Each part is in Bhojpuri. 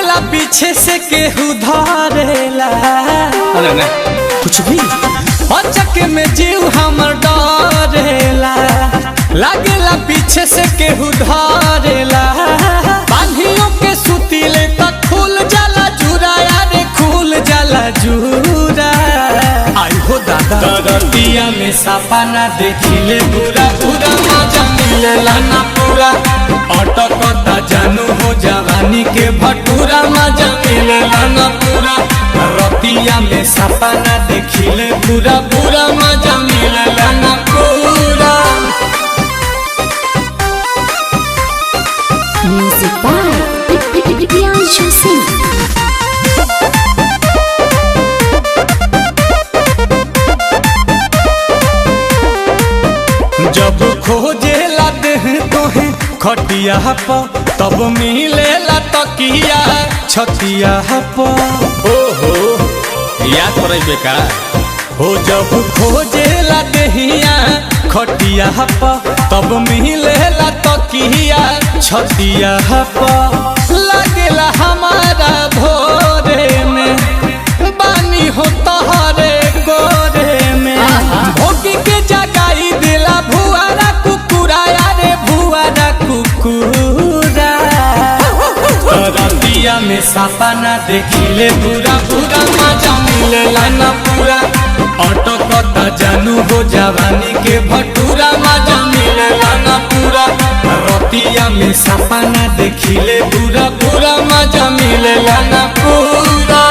लागेला पीछे से केहू धरेला। अरे ना कुछ भी अचक में जीव हमर डरेला। लागेला पीछे से केहू धरेला। बांधियों के सुतीले तक खुल जाला जूरा, यारे खुल जाला जूरा। आई हो दादा दरतिया में सपना देखिले पूरा पूरा मजा मिलेला ना पूरा। अटकता जानू हो जवानी के भटूरा, मजा मिलेला ना पूरा। रतिया में सपना देखिले पूरा पूरा मजा मिलेला ना पूरा। Music by Priyanshu Singh। जब खोजेला देह तोहे खटिया पर, तब मिलेला तकिया छतिया पर। ओहो याद पड़े बेका हो। जब खोजेला देहिया खटिया पर, तब मिलेला तकिया छतिया पर। लगेला हमारा भोरे में बानी हो तहरे गोरे में। भोगी के जगाई दिला भुआरा कुकुरा, यारे भुआरा कुकुरा। रतिया में सपना देखिले पूरा पूरा मजा मिलेला ना पूरा। अटकता जानू हो जवानी के भटूरा, मजा मिलेला ना पूरा। रतिया में सपना देखिले पूरा पूरा मजा मिलेला ना पूरा।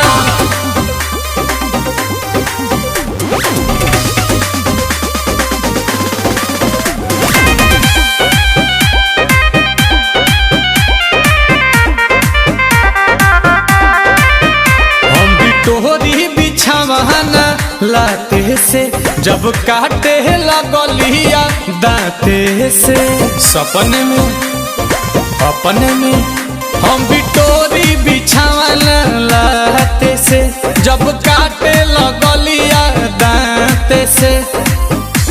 तोहरी बिछावाना लाते से जब काटे लगलिया दांते से। सपने में अपने में हम भी तोरी बिछावाना लाते से जब काटे लगलिया दांते से।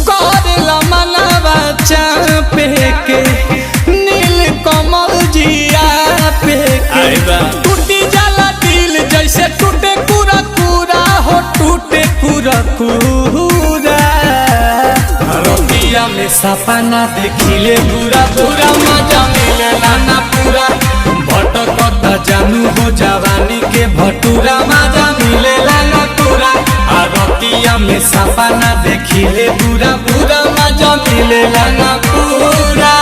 करेला मनवा चापे के नील कमल जिया पे के। टूटी जाला दिल जैसे टूटे पूरा पूरा हो, टूटे पूरा पूरा। रतिया में सपना देखिले पूरा पूरा मजा मिलेला ना पूरा। भटकता जानू हो जवानी के भटूरा, मजा मिलेला ना पूरा। रतिया में सपना देखिले पूरा पूरा मजा मिलेला ना पूरा।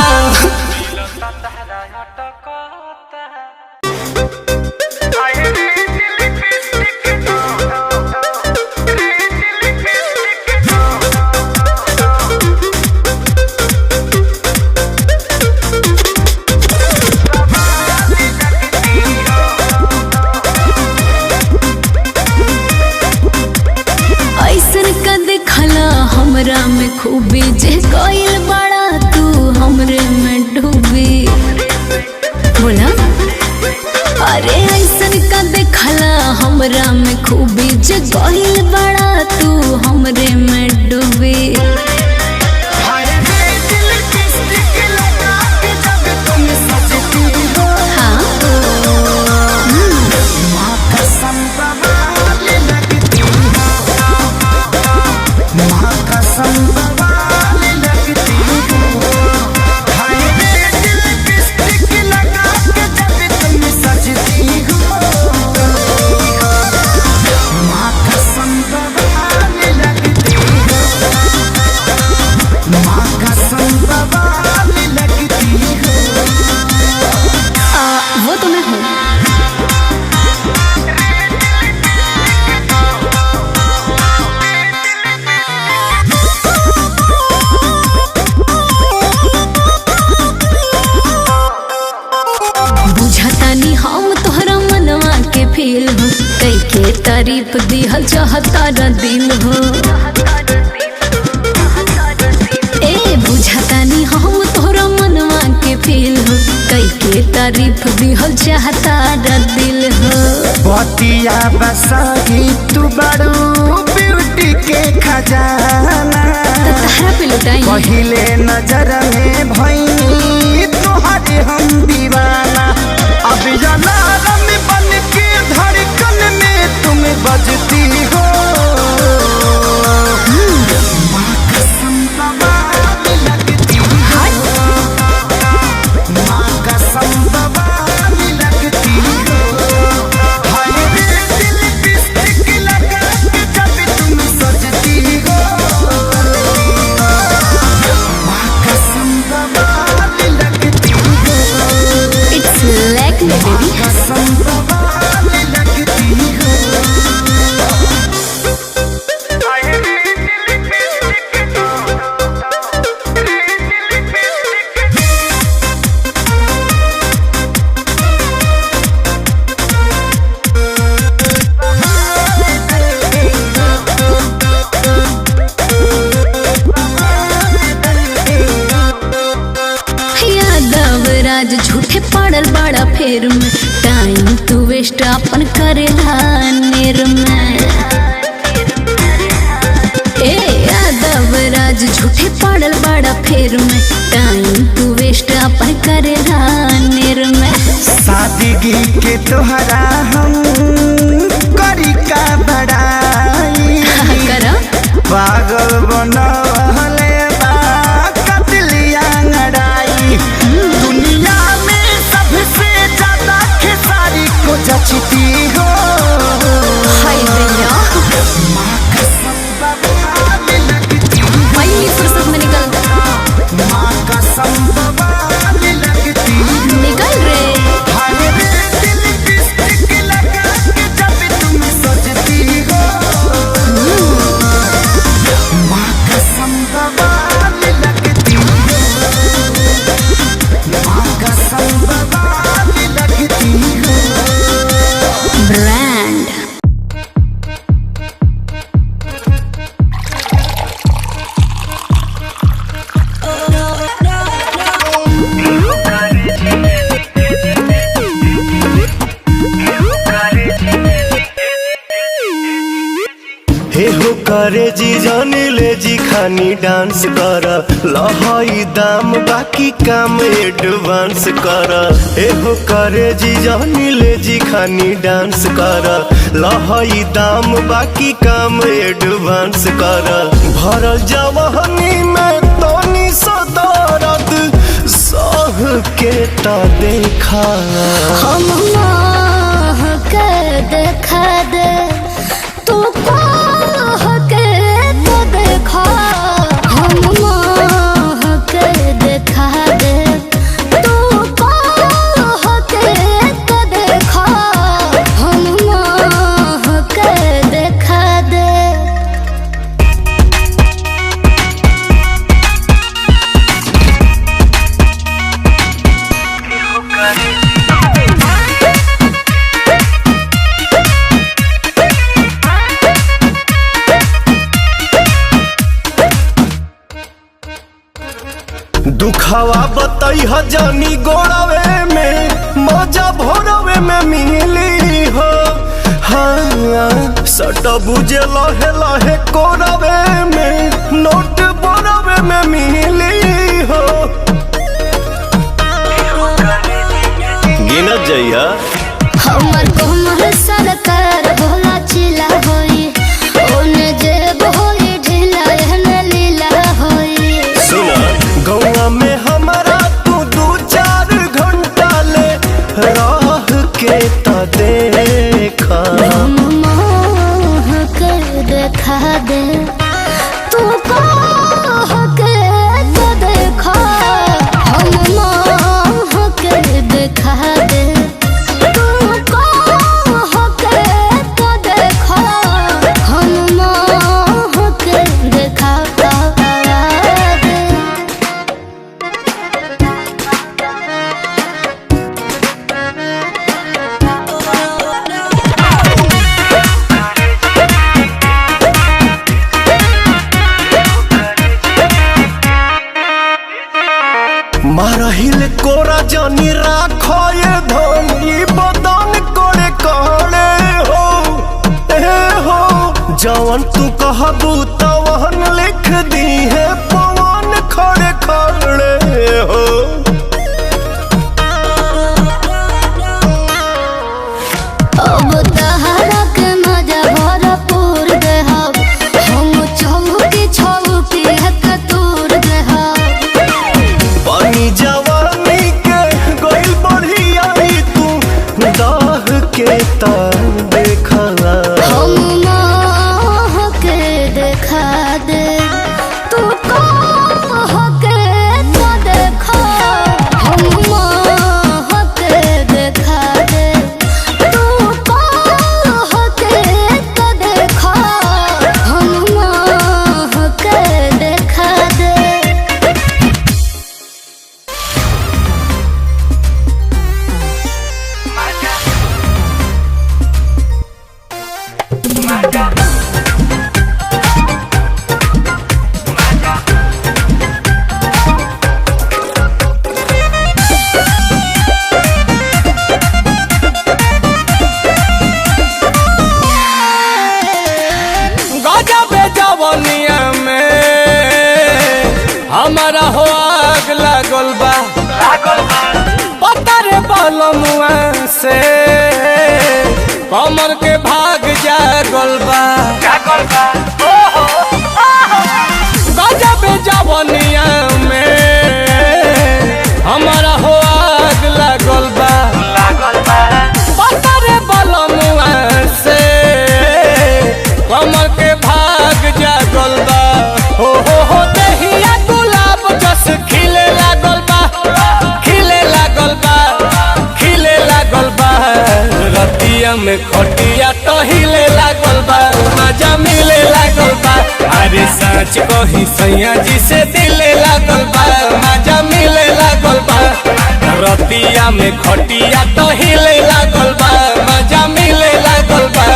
हमरा में खूबी जे कोइल बड़ा तू हमरे में डूबी। बोला अरे ऐसन का देखला हमरा में खूबी जे कोइल बड़ा तू हमरे में डूबी। वो तो मैं हूँ। बुझतानी हम तोहरा मनवा के फील हो, कई के तारीफ दिहल चाहता दिल हो। ए बुझतानी हम तोहरा मनवा के फील हो, कई के तारीफ दिहल चाहता दिल हो। बतिया बसाही तू बड़ू ब्यूटी के खजाना। तहरा पे लुटाई पहिले नजर में भई तोहरे हम दीवाना। अब जलाल में बन वेस्ट अपन करेला नेर में। ए यादव राज झूठे पड़ल बड़ा फेर में, टाइम तू वेस्ट अपन करेला नेर में। सादगी के तोहरा हम करी का बड़ाई, पागल बनवले बा कतलिया लड़ाई। दुनिया में सबसे ज्यादा खेसारी को जचती हो। हाय भैया वही फुर्सत में निकल माँ कसम बवाल लगती निकल रे। ब्रांड हे हो करे जी जानी ले जी खानी डांस कर लहाई दाम बाकी काम एडवांस कर। हे हो करे जी जानी ले जी खानी डांस कर लहाई दाम बाकी काम एडवांस कर। भरल जवानी में तोनी सदरद सह के ता देखा हम के देखा दे तू के तो देखा। हम के देखा दे तू के तो देखा। हम के देखा दे। दुखावा बताई जानी गोड़ावे में मजा भोरवे में मिली हो। हाँ सट बुझे लहे लहे कोरवे में नोट बोरवे में मिली हो। गिनत जइया हमर कोमल सरकार भोला चिला होई, ओने जेब होई ढीला एहने लीला होई। सुना गौआ में हमारा तू 2-4 घंटा ले राह के ता देखा। हम के देखा दे तू के तो देखा। हम के देखा दे तू के तो देखा। हम के देखा दे। मारहिल कोरा जानी राखो ये धन ई बदन करे कहले हो। ए हो जवन तू कहबू तवन लिख दी है पवन खड़े खड़े हो। अब तहरा के मजा भरपूर देहब, हम चौकी छौकी हक तूर देहब। पानी जवानी के गोइल बढ़िया तू दाह के ता देखा। हम के देखा दे तू के तो देखा। हम के देखा दे तू बलमुआ से कमर के भाग जागल बा गजब जवनिया में हमारा हो आग लागल बा पतरे बलमुआ से कमर के भाग जागल बा हो दहिया गुलाब जस खिले लागल बा खिले लागल बा खिले लागल बा रतिया में खटिया तो हिले लागल बा मजा मिले लागल बा अरे सच कही सैया जी से दिले लागल बा मजा मिले लागल बा रतिया में खटिया तो हिले लागल बा मजा मिले लागल बा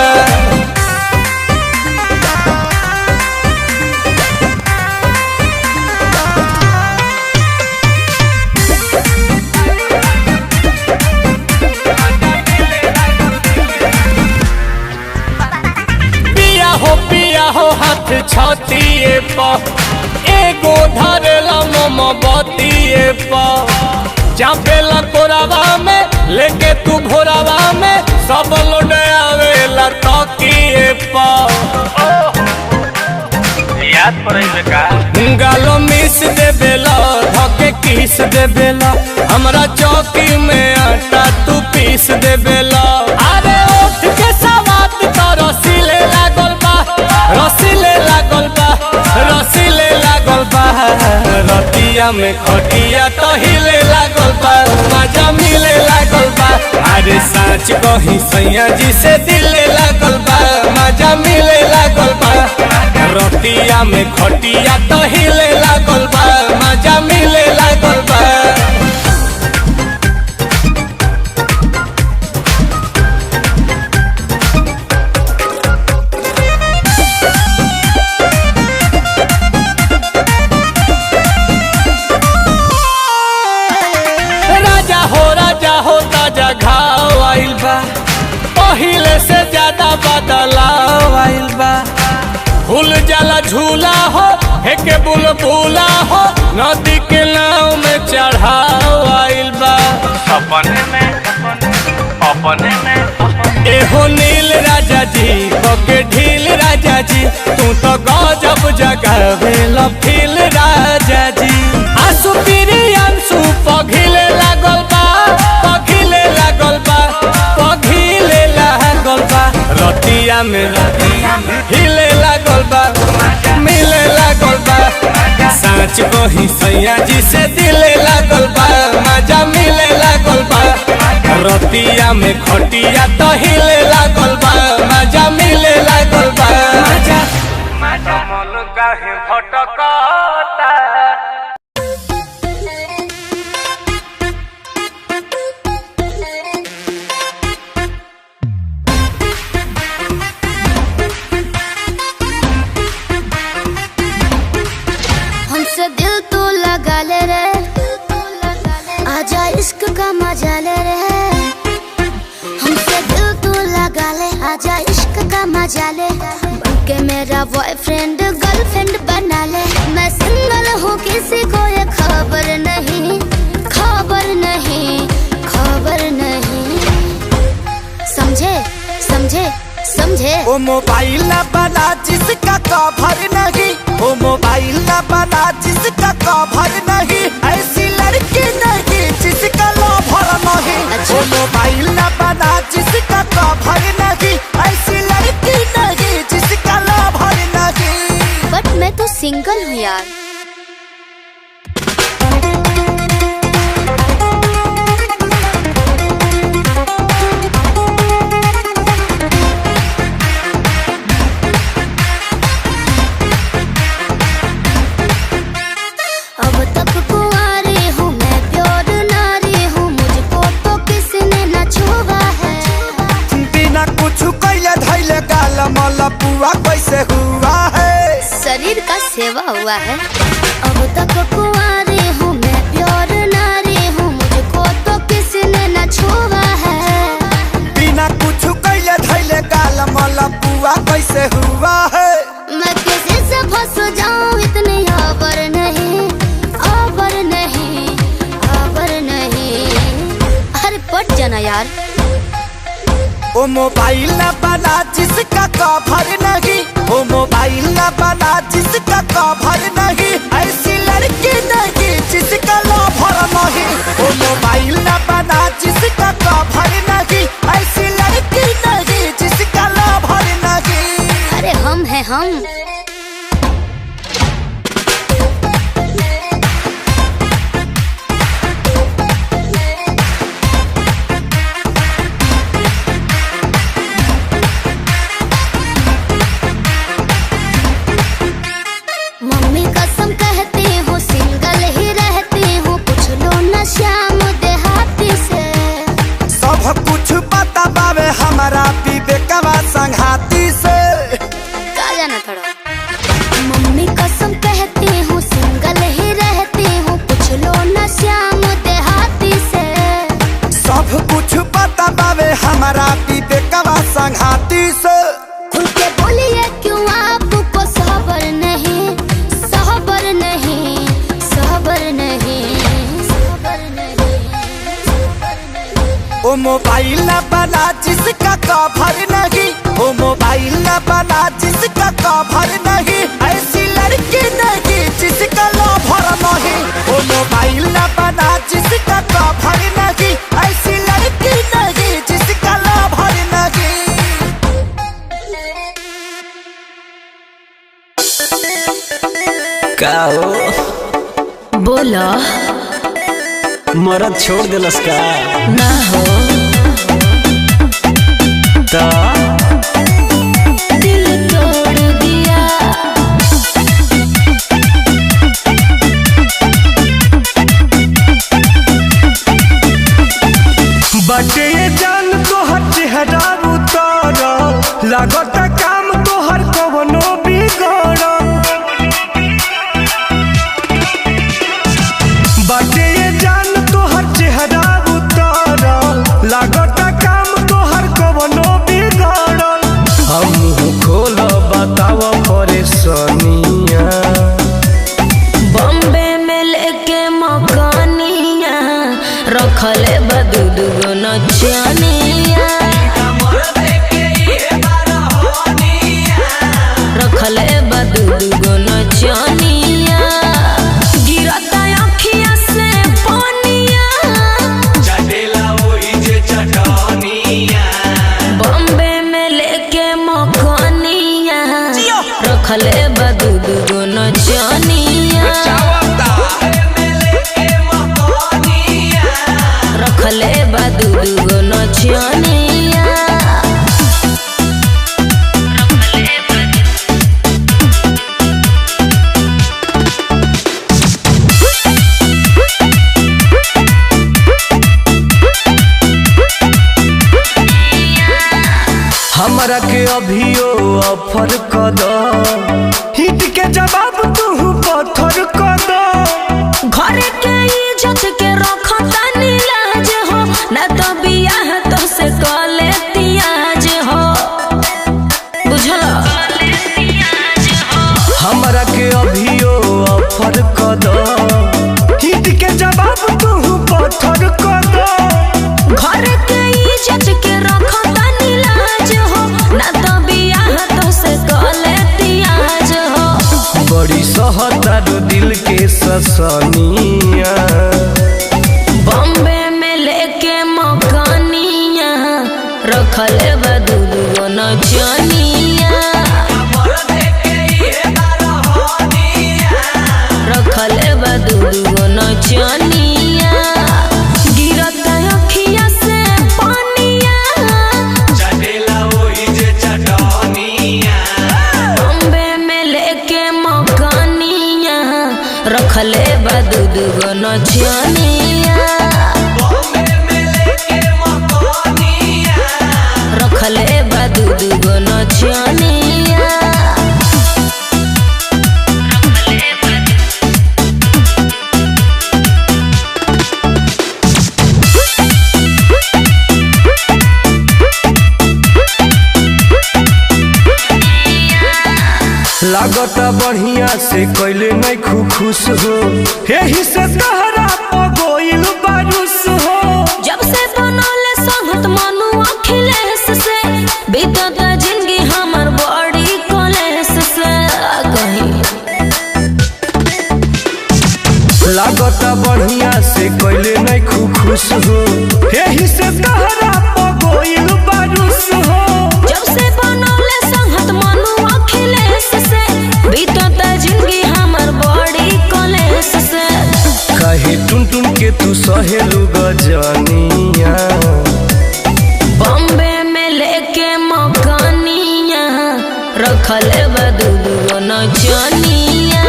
पिया हो हाथ छतिए पर एगो धरेला मोमबत्तिए पर चापेला कोरावा में लेके तू भोरावा में सब लोड आवेला तकिए पर याद पड़े का गालो मिस देबेला धके किस देबेला हमरा चौकी में आटा तू पीस देबेला अरे उठ के सवात तो रसीले लागल बा रसीले लागल बा रसीले लागल बा रतिया में खटिया तो हिले लागल बा मजा मिले लागल बा अरे सच कही सैया जी से दिले लागल बा मजा मिले लागल बा रतिया में खटिया तो हिले लागल बा मजा मिले लागल बा राजा हो ताजा घाव आइल बा पहिले से ज्यादा बदलाव आइल बा फूल जाला झूला हो हेके बुलबुला हो नदी के नाव में चढ़ाव आइल बा अपने में एहो नील राजा जी के ढील राजा जी तू तो गजब जगावेला फील राजा जी आंसू पीरी आंसू पघिले लागल बा पघिले लागल बा पघिले लागल बा रतिया में हिले लागल बा मिले लागल बा सच कही सैया जी से दिले लागल बा मजा मिले लागल बा रतिया में खटिया तो हिले लागल बा मजा मिले लागल बा मजा मन काहे भटकता दिल तो लगा ले रे आजा इश्क का मजा ले रे हमसे दिल तो लगा ले आजा इश्क का मजा ले बनके मेरा बॉयफ्रेंड गर्लफ्रेंड बना ले मैं सिंगल हूँ किसी को ये खबर नहीं खबर नहीं खबर नहीं समझे समझे समझे वो मोबाइल न बना जिसका कवर नहीं वो मोबाइल न बना जिसका कवर नहीं ऐसी लड़की नहीं जिसका लवर नहीं वो मोबाइल न बना जिसका कवर नहीं ऐसी लड़की नहीं जिसका लवर नहीं बट मैं तो सिंगल हूँ यार पुआ कैसे हुआ है शरीर का सेवा हुआ है अब तक कुंवारी हूँ मैं प्योर नारी हूँ मुझको तो किसी ने न छुआ है बिना कुछ कैले धैले गाल मला पुआ कैसे हुआ है मैं किसी से फंस जाऊँ इतने आबर नहीं आबर नहीं आबर नहीं अरे पट वो मोबाइल न बना जिसका कवर नहीं, वो मोबाइल न बना जिसका कवर नहीं, ऐसी लड़की नहीं जिसका लवर नहीं। वो मोबाइल न बना जिसका कवर नहीं, ऐसी लड़की नहीं जिसका लवर नहीं। अरे हम हैं हम। मम्मी कसम कहती हूँ सिंगल ही रहती हूँ, पूछ लो न श्याम देहाती से। सब कुछ पता बावे हमारा विवेकवा संघाती से। का जाना थोड़ा। मम्मी कसम कहती हूँ सिंगल ही रहती हूँ, पूछ लो न श्याम देहाती से। सब कुछ पता बावे हमारा विवेकवा संघाती से। खुल के बोलिए क्यों आपको सबर नहीं, सबर नहीं, सबर नहीं, सबर नहीं। वो मोबाइल न बना जिसका कवर नहीं, वो मोबाइल न बना जिसका कवर नहीं, ऐसी लड़की नहीं जिसका लवर नहीं। वो मोबाइल न बना जिसका कवर नहीं, ऐसी लड़की नहीं जिसका लवर नहीं। का हो बोला मरद छोड़ दिलस का ना हो, ता दिल तोड़ दिया। बाटे जान तोहर चेहरा उतर, लागत काम तोहर कवनो बिगड़। बाटे जान तोहर चेहरा उतर, लागत काम तोहर कवनो बिगड़। हम खोल बताव परेशानिया, बॉम्बे में लेके मकानिया, रखले बदू दुगो नचनिया, रखले बदू दुगो नचनिया। गिरता अखिया से पानिया, बॉम्बे में लेके मकानिया, रखले बदू दुगो नचनिया, रखले बदू दुगो नचनिया। हमरा के अभियो ऑफर कर दो, हिट के जवाब तू पत्थर कर दो। घर के इज्जत के रखता नीलाज हो, न तो बियाह तो से कले तियाज हो, बुझल। हमरा के अभियो ऑफर कर दो, हिट के जवाब तू पत्थर कर दो। घर के इज्जत के रखता नीलाज हो, न तो बियाह तो से कले तियाज हो। बड़ी सहतारो दिल के ससनिया, बॉम्बे में लेके मकानिया, रखले बदू दुगो नचनिया, रखले बदू दुगो नचनिया। गिरता अखिया से पानिया, बॉम्बे में लेके मकानिया, रखले बदू दुगो नचनिया, रखले बदू दुगो नचनिया। लागता बढ़िया से कैले नहीं खुश हो, यही से तहरा पगोइल बारूस हो। जब से बनौले संगत मनु अखिलेश से, खुश हो यही से तहरा पगोइल बारुस हो। जब से बनौले संगत मनु अखिलेश से बीतत जिंदगी हमर बड़ी कलेश से। कहे टुन टुन के तू सहेलू गजनिया बॉम्बे में लेके मकानिया रखले बदुगो नचनिया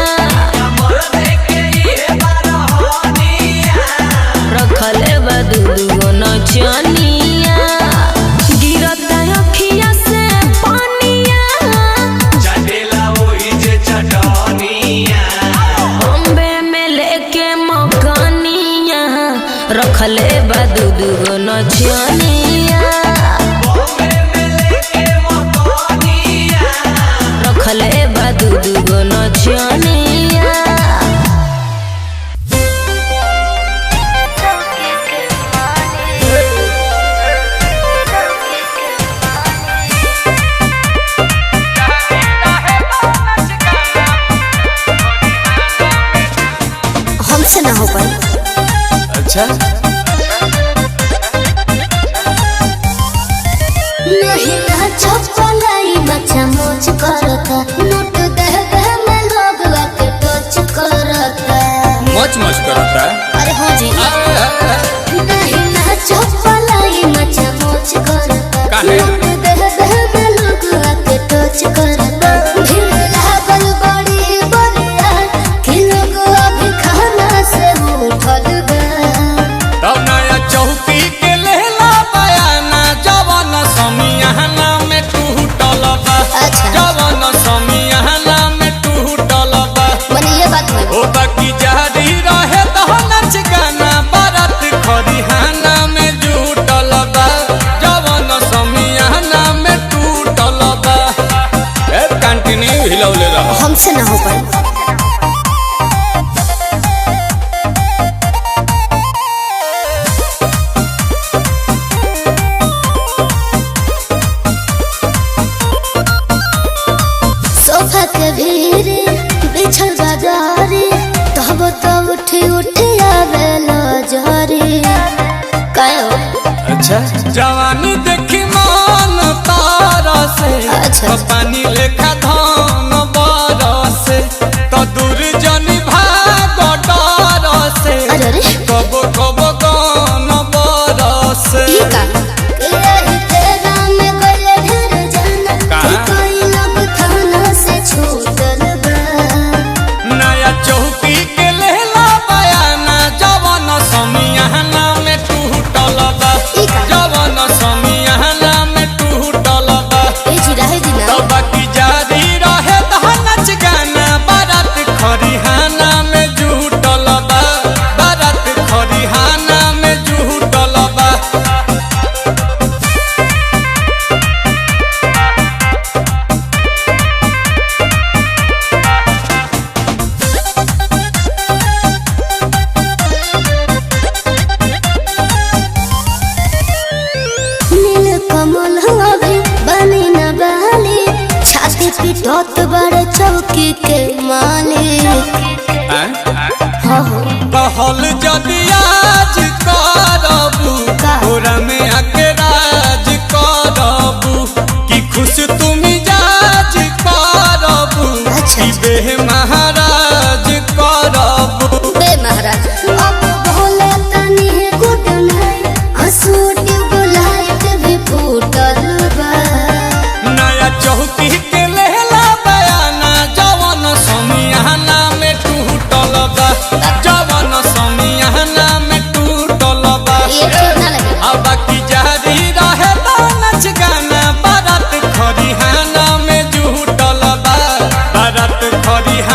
रखले बदुगो नचनिया गिरता अखिया से पानिया बॉम्बे में लेके मकानिया रखले बदुगो नचनिया रखले बदुगो नचनिया। हमसे ना हो पाई। अच्छा नहीं ना चपलाई बच्चा मोच करता नोट दे दे में लोग आके टच करता। मच मच करता अरे हाँ जी नहीं ना चपलाई बच्चा मोच करता काहे? नोट दे दे में लोग आके टच करता। भीड़ लागल बड़ी बड़िया कि लोग अभी खाना से उठल गए। तब नया चौकी के लेला बयाना जवन समियाना में टूटल बा। अच्छा। जवन समियाना में टूटल बा। मने ये बात हुई। ओ बाकी जारी रहे तो नच गाना बारात खरिहाना में जुटल बा। जवन समियाना में टूटल बा। ए कंटिन्यू हिलौले रह। हमसे ना हो पाई। सोफा के भीड़ बिछल बाजारी तब तो उठी उठी आवे लजारी। काय हो? अच्छा जवानी देखी मन तारा से अच्छा। पानी लेखा धान बरसे तो दूर जनी भाग डर से अरे अरे कब कब गान बरसे ई का? यही तेरा में गले ढेर जाना का? कि कोई लोग थाना से छूटल बा। नया चौकी के लेला बयाना जवन समियाना में टूटल बा। ई का? जवन समियाना में टूटल बा। ए जी रहे जी ना। तो बाकी जारी रहे तो नच गाना बारात खरिहाना में जुटल बा। बारात खरिहाना में जुटल बा। नील कमल हवे बनी न बाली छाती पिटत बड़े चौकी के मालिक। हाँ हो कहल जदि आज करबू का? ओरा में आके राज करबू कि खुश तुम जाज करबू अच्छा। कि बेह महाराज करबू। बे महाराज अब भोले तनी गुड नाइट हंसू ट्यूबलाइट भी फूटल बा। नया चौकी के लेला बयाना जवन समियाना में टूटल बा। जवन समियाना में टूटल बा। ये ठीक ना लगे। अब बाकी जारी रहे तो नच गाना बारात खरिहाना में जुटल बा। बारात खरिहाना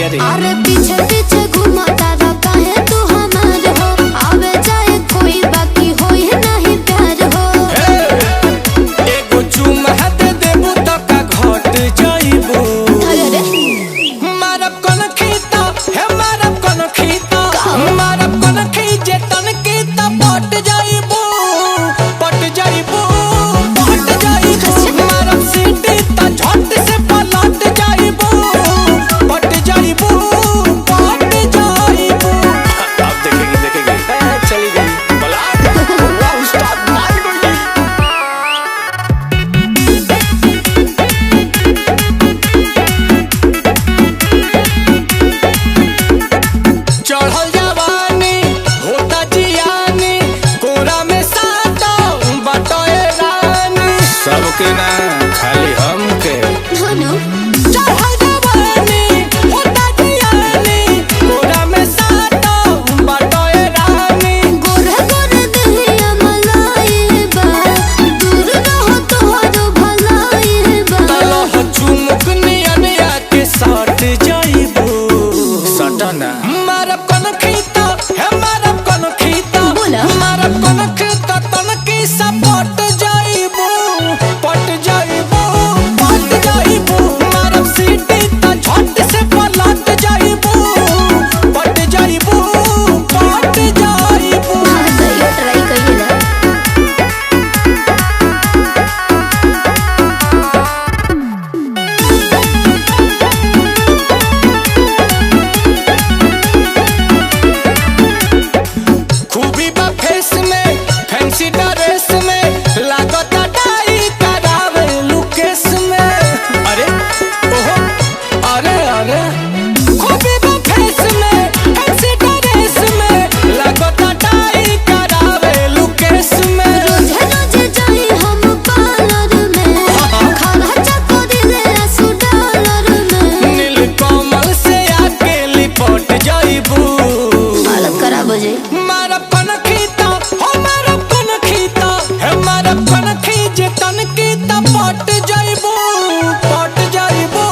रे। अरे पीछे पीछे घुमाता रहता है तू हमार हो, आवे जाए कोई बाकी होई नहीं प्यार हो। एगो चुमा दे देबू तो का घट जाइबू। अरे मारब कोन खीता हे मारब कोन खीता, मारब कोन खीजे तन की त पट जाइबू पट जाइबू पट जाइबू। मारब सीटी त झट से पलट जाइबू पट जाइबू पट जाइबू। अब देखेंगे चली गई बलात वाह उस्ताद मार गई। चढ़ल जवानी होता जियानी, कोरा में साता बटोए रानी। सबके ना खाली हमके। धनु चढ़ल जवानी होता जियानी, कोरा में साता बटोए रानी। गोरे गोरे दहिया मलाई बा, दूर रहो तोहरो भलाई बा। तलह चुमुक नियन आके सट जाइबू। सटना मारब कोन खीता हे मारब कोन खीता, बोला। मारब कोन खीता तन की सब पट जाइबू पट जाइबू पट जाइबू। मारब सीटी त झट से पलट जाइबू पट जाइबू पट जाइबू। हाँ तो ये ट्राई करिए ना। खूबी बा फेस में फैंसी ड्रेस में, लागता डाई करावे लुकेस में। अरे ओहो अरे अरे खूबी बा फेस में फैंसी ड्रेस में, लागता डाई करावे लुकेस में। रोजे रोजे जाई हम पार्लर में, खाना चकोरी ले आसू डॉलर में। नीलकमल से आके लिपट जाइबू। मालूम करा बजे मारब कोन खीता हो मारब कोन खीता हे मारब कोन खीजे तन की त पट जाइबू पट जाइबू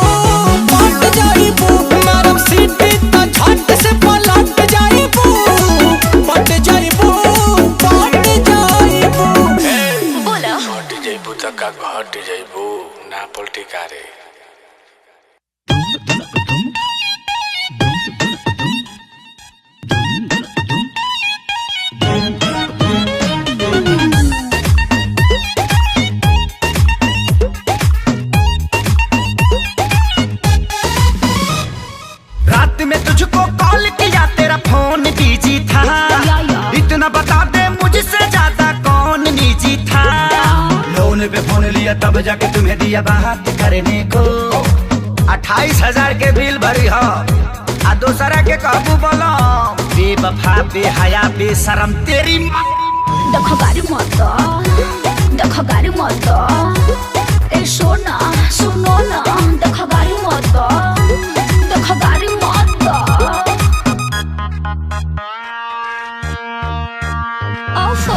पट जाइबू। मारब सीटी त झट से पलट जाइबू पट जाइबू पट जाइबू। बोला पट जाइबू त का घट जाइबू ना पलटी का रे। रात में तुझको कॉल किया तेरा फोन बिजी था, इतना बता दे मुझसे ज्यादा कौन निजी था। लोन पे फोन लिया तब जाके तुम्हें दिया बात करने को, 28,000 के बिल भरी हो आ दूसरा के काबू बोलो। बेवफा बेहया बेशरम तेरी माँ। देखो गाड़ी मत, देखो गाड़ी मत, ए सोना सुनो ना, देखो गाड़ी मत, देखो गाड़ी मत। ओफो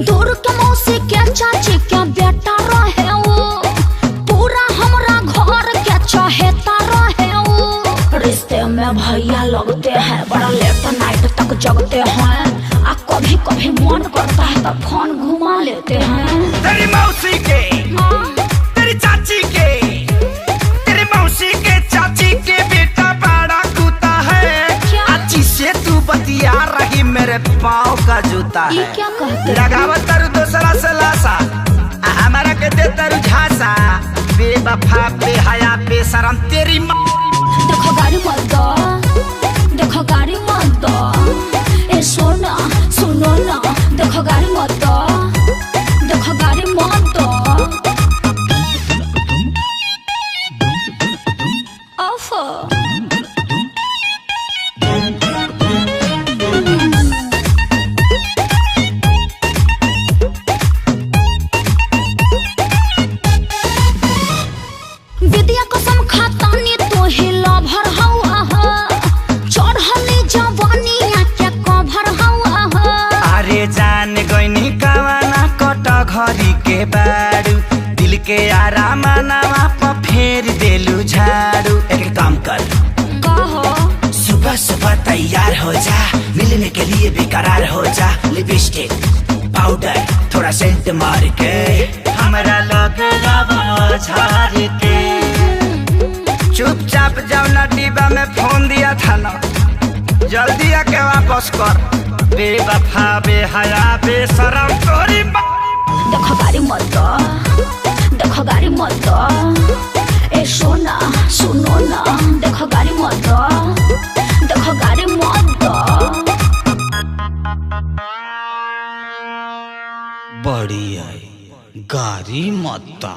दूर के मौसी के चाची के बेटा रहे वो, पूरा हमरा घर के चहेता रहे वो। रिश्ते में भैया लगते हैं, बड़ा लेट नाइट तक जगते हैं, आ कभी कभी मन करता है तो फोन घुमा लेते हैं। तेरी मौसी के, तेरी चाची के, तेरी मौसी के चाची के बेटा बड़ा कूता है। क्या? अच्छी से तू बतिया रही मेरे पाँव का जूता ये है। क्या कहते हैं? लगावत तरु दूसरा से लासा, हमारा के दे तरु झांसा। बेवफा बेहया बेशरम तेरी माँ। देखो गाड़ी मत दो, देखो गाड़ी मत दो, ए सोना सुनो ना, देखो गाड़ी मत दो, देखो गाड़ी मत दो। ओफो विद्या कसम खाता नी तो हिला भर हवा है। थोड़ा सेंट मार के हमरा लगे जावा झाड़ के। चुपचाप जाओ ना, डिब्बा में फोन दिया था ना, जल्दी आके वापस कर। बेवफा बेहया बेशरम तोरी देखो गाड़ी मत दो, देखो गाड़ी मत दो, ए सोना सुनो ना, देखो गाड़ी मत दो, देखो गाड़ी मत दो। बड़ी आई गाड़ी मत दो।